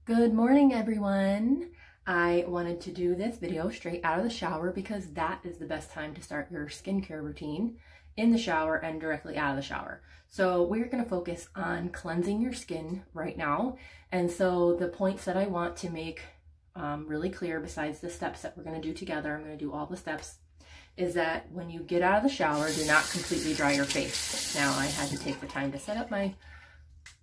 Good morning, everyone. I wanted to do this video straight out of the shower because that is the best time to start your skincare routine, in the shower and directly out of the shower. So we're going to focus on cleansing your skin right now. And so the points that I want to make really clear, besides the steps that we're going to do together, I'm going to do all the steps, is that when you get out of the shower, do not completely dry your face. Now, I had to take the time to set up my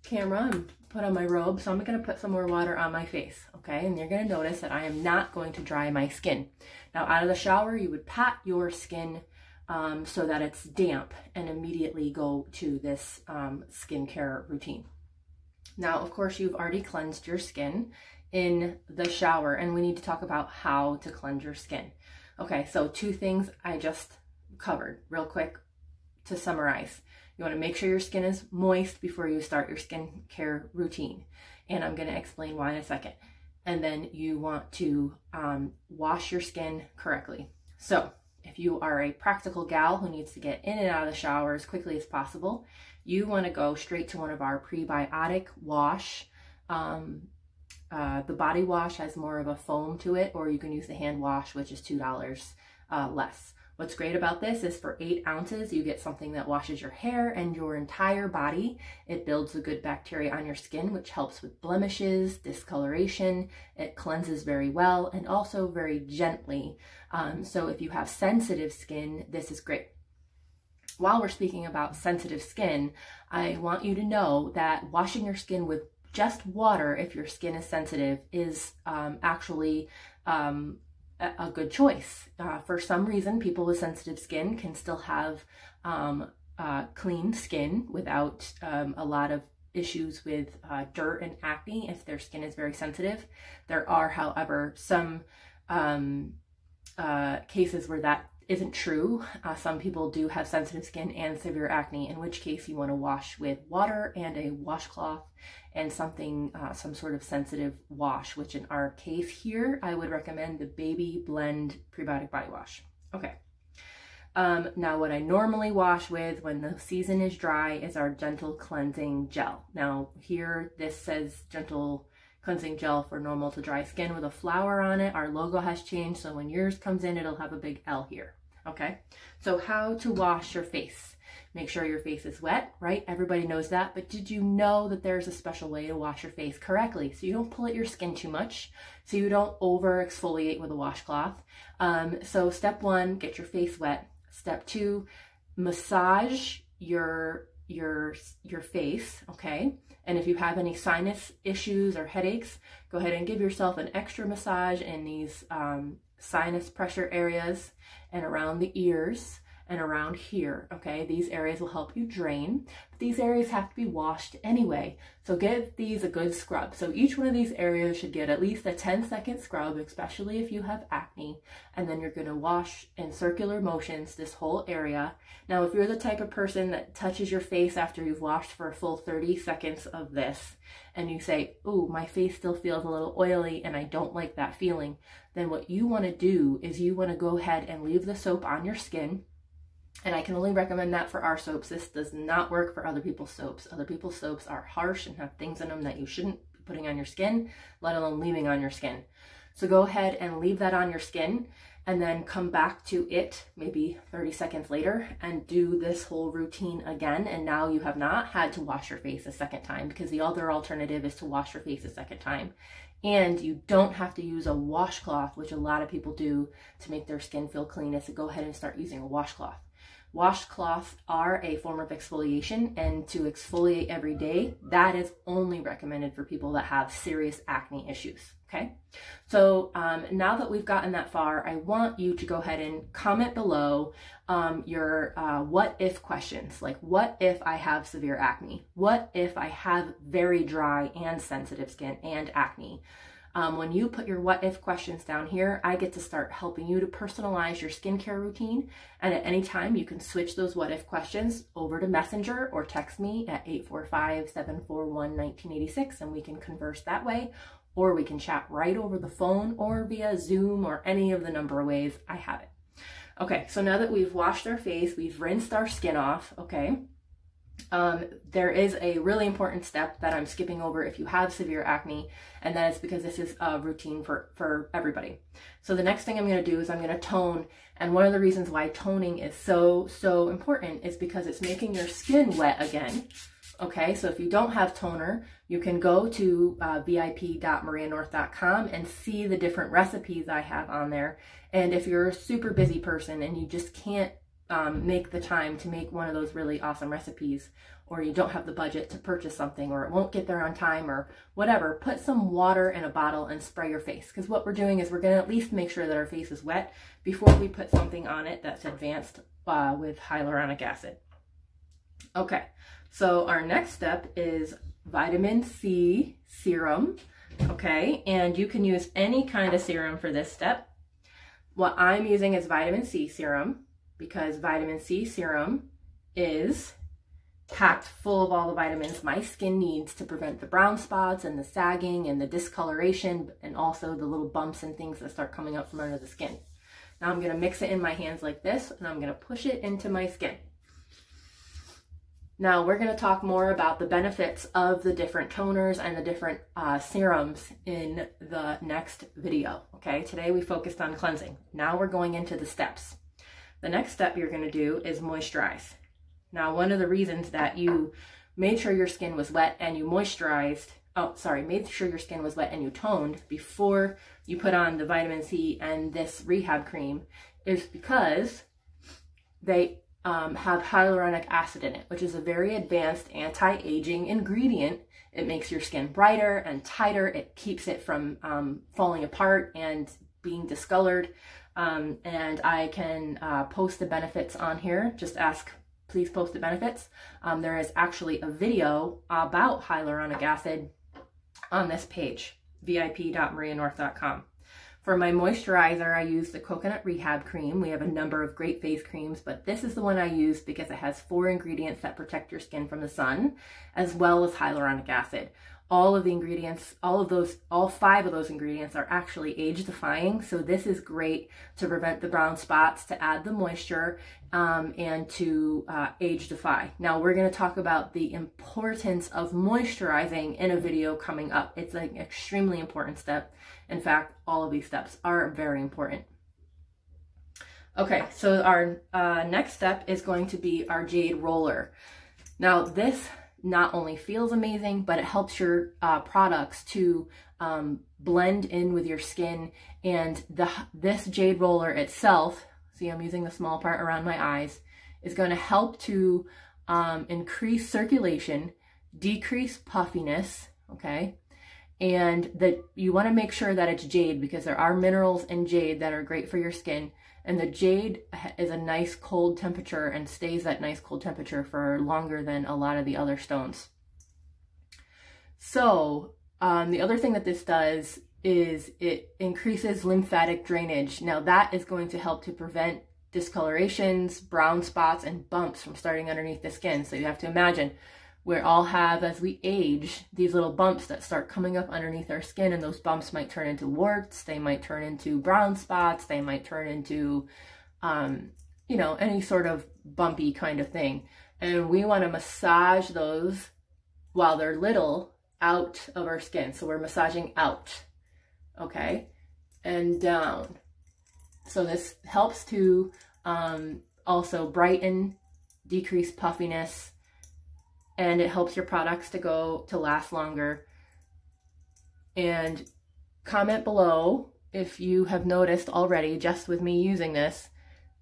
camera and put on my robe, so I'm going to put some more water on my face, okay? And you're going to notice that I am not going to dry my skin. Now, out of the shower, you would pat your skin so that it's damp and immediately go to this skincare routine. Now, of course, you've already cleansed your skin in the shower, and we need to talk about how to cleanse your skin. Okay, so two things I just covered real quick to summarize. You want to make sure your skin is moist before you start your skincare routine. And I'm going to explain why in a second. And then you want to wash your skin correctly. So if you are a practical gal who needs to get in and out of the shower as quickly as possible, you want to go straight to one of our Prebiotic Wash. The body wash has more of a foam to it, or you can use the hand wash, which is $2 less. What's great about this is for 8 ounces, you get something that washes your hair and your entire body. It builds the good bacteria on your skin, which helps with blemishes, discoloration. It cleanses very well and also very gently. So if you have sensitive skin, this is great. While we're speaking about sensitive skin, I want you to know that washing your skin with just water, if your skin is sensitive, is actually a good choice. For some reason, people with sensitive skin can still have clean skin without a lot of issues with dirt and acne if their skin is very sensitive. There are, however, some cases where that isn't true. Some people do have sensitive skin and severe acne, in which case you want to wash with water and a washcloth and something, some sort of sensitive wash, which in our case here, I would recommend the Baby Blend Prebiotic Body Wash. Okay. Now what I normally wash with when the season is dry is our Gentle Cleansing Gel. Now here, this says Gentle Cleansing Gel for normal to dry skin with a flower on it. Our logo has changed, so when yours comes in, it'll have a big L here. Okay, so how to wash your face. Make sure your face is wet, right? Everybody knows that, but did you know that there's a special way to wash your face correctly? So you don't pull at your skin too much, so you don't over exfoliate with a washcloth. So step 1, get your face wet. Step 2, massage your face, okay? And if you have any sinus issues or headaches, go ahead and give yourself an extra massage in these sinus pressure areas and around the ears and around here, okay? These areas will help you drain, but these areas have to be washed anyway. So give these a good scrub. So each one of these areas should get at least a 10-second scrub, especially if you have acne, and then you're gonna wash in circular motions this whole area. Now, if you're the type of person that touches your face after you've washed for a full 30 seconds of this, and you say, ooh, my face still feels a little oily and I don't like that feeling, then what you wanna do is you wanna go ahead and leave the soap on your skin. And I can only recommend that for our soaps. This does not work for other people's soaps. Other people's soaps are harsh and have things in them that you shouldn't be putting on your skin, let alone leaving on your skin. So go ahead and leave that on your skin and then come back to it maybe 30 seconds later and do this whole routine again. And now you have not had to wash your face a second time, because the other alternative is to wash your face a second time. And you don't have to use a washcloth, which a lot of people do to make their skin feel clean, is to go ahead and start using a washcloth. Washcloths are a form of exfoliation, and to exfoliate every day, that is only recommended for people that have serious acne issues, okay? So now that we've gotten that far, I want you to go ahead and comment below your what if questions, like what if I have severe acne? What if I have very dry and sensitive skin and acne? When you put your what if questions down here, I get to start helping you to personalize your skincare routine. And at any time, you can switch those what if questions over to Messenger or text me at 845-741-1986, and we can converse that way. Or we can chat right over the phone or via Zoom or any of the number of ways I have it. Okay, so now that we've washed our face, we've rinsed our skin off, okay? There is a really important step that I'm skipping over if you have severe acne, and that is because this is a routine for everybody. So the next thing I'm going to do is I'm going to tone, and one of the reasons why toning is so important is because it's making your skin wet again. Okay, so if you don't have toner, you can go to vip.marianorth.com and see the different recipes I have on there. And if you're a super busy person and you just can't make the time to make one of those really awesome recipes, or you don't have the budget to purchase something, or it won't get there on time, or whatever, put some water in a bottle and spray your face. Because what we're doing is we're going to at least make sure that our face is wet before we put something on it that's advanced with hyaluronic acid. Okay, so our next step is vitamin C serum. Okay, and you can use any kind of serum for this step. What I'm using is vitamin C serum, because vitamin C serum is packed full of all the vitamins my skin needs to prevent the brown spots and the sagging and the discoloration, and also the little bumps and things that start coming up from under the skin. Now I'm going to mix it in my hands like this, and I'm going to push it into my skin. Now we're going to talk more about the benefits of the different toners and the different serums in the next video. Okay, today we focused on cleansing. Now we're going into the steps. The next step you're going to do is moisturize. Now, one of the reasons that you made sure your skin was wet and you moisturized, made sure your skin was wet and you toned before you put on the vitamin C and this rehab cream is because they have hyaluronic acid in it, which is a very advanced anti-aging ingredient. It makes your skin brighter and tighter. It keeps it from falling apart and being discolored. And I can post the benefits on here. Just please post the benefits. There is actually a video about hyaluronic acid on this page, vip.marianorth.com. For my moisturizer, I use the Coconut Rehab Cream. We have a number of great face creams, but this is the one I use because it has 4 ingredients that protect your skin from the sun, as well as hyaluronic acid. All of the ingredients, all 5 of those ingredients are actually age defying. So this is great to prevent the brown spots, to add the moisture, and to age defy. Now we're going to talk about the importance of moisturizing in a video coming up. It's an extremely important step. In fact, all of these steps are very important. Okay, so our next step is going to be our Jade Roller. Now this not only feels amazing, but it helps your products to blend in with your skin. And this Jade Roller itself, see I'm using the small part around my eyes, is going to help to increase circulation, decrease puffiness, okay? And that you want to make sure that it's jade, because there are minerals in jade that are great for your skin. And the jade is a nice cold temperature and stays that nice cold temperature for longer than a lot of the other stones. So the other thing that this does is it increases lymphatic drainage. Now that is going to help to prevent discolorations, brown spots, and bumps from starting underneath the skin. So you have to imagine we all have, as we age, these little bumps that start coming up underneath our skin, and those bumps might turn into warts, they might turn into brown spots, they might turn into, you know, any sort of bumpy kind of thing. And we want to massage those while they're little out of our skin. So we're massaging out, okay, and down. So this helps to also brighten, decrease puffiness, and it helps your products to last longer. And comment below if you have noticed already, just with me using this,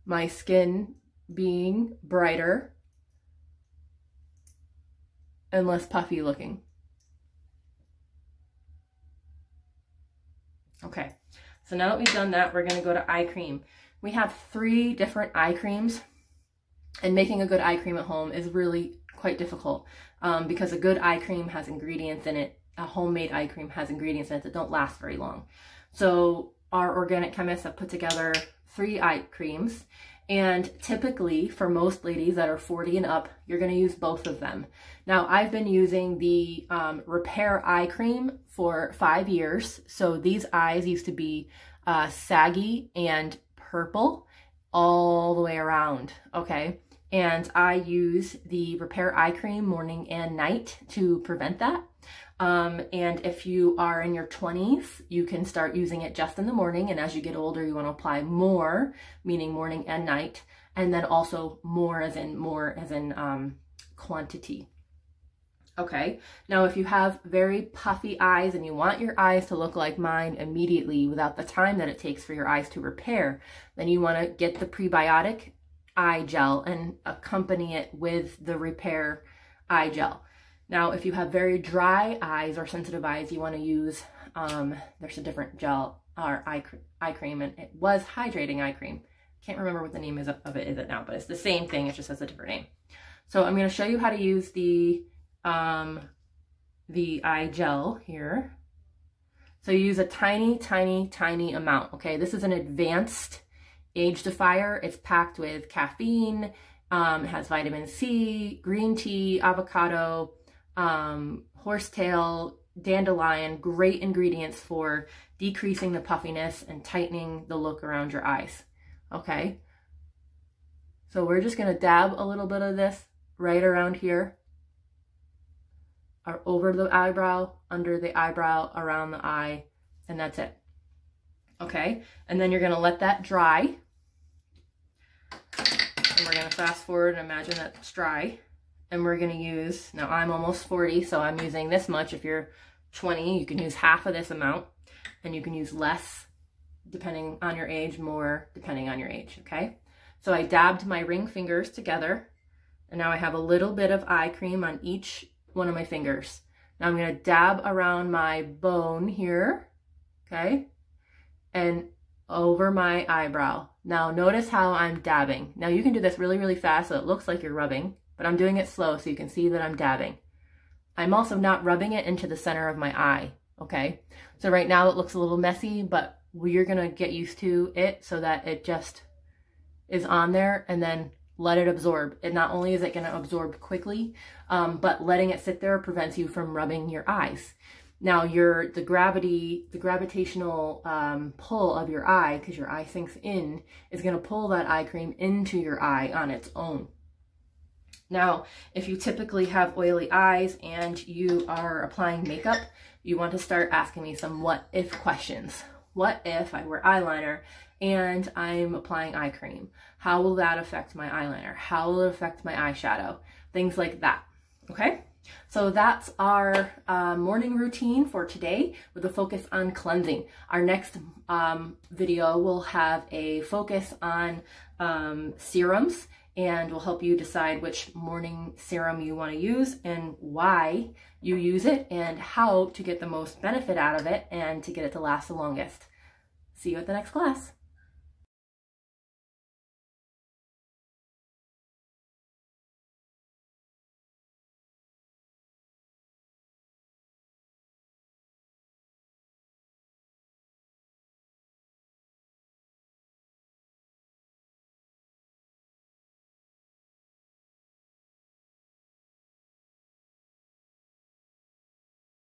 my skin being brighter and less puffy looking. Okay, so now that we've done that, we're going to go to eye cream. We have 3 different eye creams, and making a good eye cream at home is really quite difficult because a good eye cream has ingredients in it. A homemade eye cream has ingredients in it that don't last very long. So our organic chemists have put together 3 eye creams, and typically for most ladies that are 40 and up, you're going to use both of them. Now I've been using the Repair Eye Cream for 5 years. So these eyes used to be saggy and purple all the way around, okay? and I use the Repair Eye Cream morning and night to prevent that. And if you are in your 20s, you can start using it just in the morning, and as you get older, you want to apply more, meaning morning and night, and then also more as in quantity. Okay, now if you have very puffy eyes and you want your eyes to look like mine immediately without the time that it takes for your eyes to repair, then you want to get the Prebiotic eye gel and accompany it with the Repair eye gel. Now, if you have very dry eyes or sensitive eyes, you want to use, there's a different gel or eye cream, and it was hydrating eye cream. Can't remember what the name of it now, but it's the same thing, it just has a different name. So I'm going to show you how to use the eye gel here. So you use a tiny, tiny, tiny amount, okay? This is an advanced age defier. It's packed with caffeine, it has vitamin C, green tea, avocado, horsetail, dandelion, great ingredients for decreasing the puffiness and tightening the look around your eyes, okay? So we're just gonna dab a little bit of this right around here, or over the eyebrow, under the eyebrow, around the eye, and that's it. Okay, and then you're gonna let that dry. And we're gonna fast forward and imagine that it's dry. And we're gonna use, now I'm almost 40, so I'm using this much. If you're 20, you can use half of this amount, and you can use less depending on your age, more depending on your age, okay? So I dabbed my ring fingers together, and now I have a little bit of eye cream on each one of my fingers. Now I'm gonna dab around my bone here, okay? And over my eyebrow. Now notice how I'm dabbing. Now you can do this really, really fast so it looks like you're rubbing, but I'm doing it slow so you can see that I'm dabbing. I'm also not rubbing it into the center of my eye, okay? So right now it looks a little messy, but you're gonna get used to it so that it just is on there, and then let it absorb. And not only is it gonna absorb quickly, but letting it sit there prevents you from rubbing your eyes. Now the gravitational pull of your eye, because your eye sinks in, is gonna pull that eye cream into your eye on its own. Now, if you typically have oily eyes and you are applying makeup, you want to start asking me some what if questions. What if I wear eyeliner and I'm applying eye cream? How will that affect my eyeliner? How will it affect my eyeshadow? Things like that, okay? So that's our morning routine for today with a focus on cleansing. Our next video will have a focus on serums, and will help you decide which morning serum you want to use and why you use it and how to get the most benefit out of it and to get it to last the longest. See you at the next class.